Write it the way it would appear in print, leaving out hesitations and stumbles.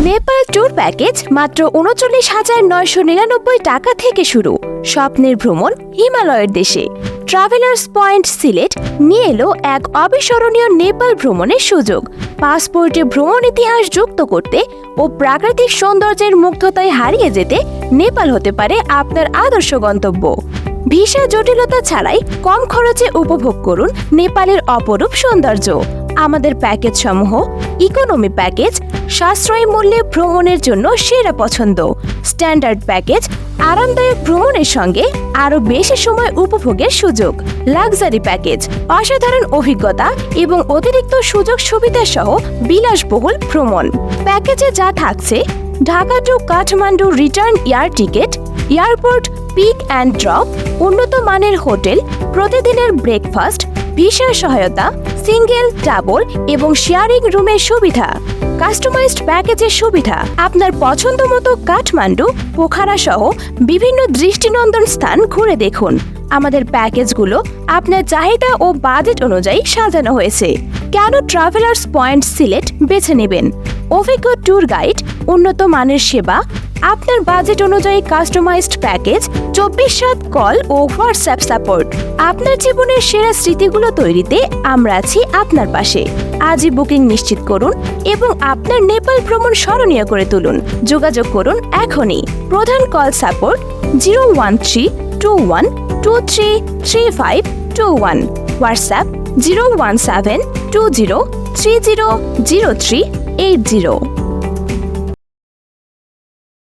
Nepal tour package মাত্র ৩৯,৯৯৯ টাকা থেকে শুরু। স্বপ্নের ভ্রমণ হিমালয়ের দেশে। ট্রাভেলার্স পয়েন্ট সিলেট নিয়ে এলো এক অবিস্মরণীয় নেপাল ভ্রমণের সুযোগ। পাসপোর্টে ভ্রমণ ইতিহাস যুক্ত করতে ও প্রাকৃতিক সৌন্দর্যের মুগ্ধতায় হারিয়ে যেতে নেপাল হতে পারে আপনার আদর্শ গন্তব্য। ভিসা জটিলতা ছাড়াই কম খরচে উপভোগ করুন নেপালের অপরূপ সৌন্দর্য। আমাদের প্যাকেজ সমূহ: ইকোনমি প্যাকেজ, সাশ্রয়ী মূল্যে ভ্রমণের জন্য সেরা পছন্দ। স্ট্যান্ডার্ড প্যাকেজ, আরামদায়ক ভ্রমণের সঙ্গে আরও বেশি সময় উপভোগের সুযোগ। লাক্সারি প্যাকেজ, অসাধারণ অভিজ্ঞতা এবং অতিরিক্ত সুযোগ সুবিধা সহ বিলাসবহুল ভ্রমণ। প্যাকেজে যা থাকছে: Dhaka to Kathmandu return air ticket, airport pick and drop, উন্নত মানের হোটেল, প্রতিদিনের ব্রেকফাস্ট, ভিসা সহায়তা, সিঙ্গেল, ডাবল এবং শেয়ারিং রুমের সুবিধা। কাস্টমাইজড প্যাকেজের সুবিধা: আপনার পছন্দ মতো কাঠমান্ডু, পোখারা সহ বিভিন্ন দৃষ্টিনন্দন স্থান ঘুরে দেখুন। আমাদের প্যাকেজগুলো আপনার চাহিদা ও বাজেট অনুযায়ী সাজানো হয়েছে। কেন ট্রাভেলার্স পয়েন্ট সিলেট বেছে নেবেন? অভিজ্ঞ ট্যুর গাইড, উন্নত মানের সেবা, আপনার বাজেট অনুযায়ী কাস্টমাইজড প্যাকেজ, 24/7 কল ও হোয়াটসঅ্যাপ সাপোর্ট। আপনার জীবনের সেরা স্মৃতিগুলো তৈরিতে আমরা আছি আপনার পাশে। আজই বুকিং নিশ্চিত করুন এবং আপনার নেপাল ভ্রমণ স্মরণীয় করে তুলুন। যোগাযোগ করুন এখনই। প্রধান কল সাপোর্ট 01321233521। হোয়াটসঅ্যাপ 01720300380।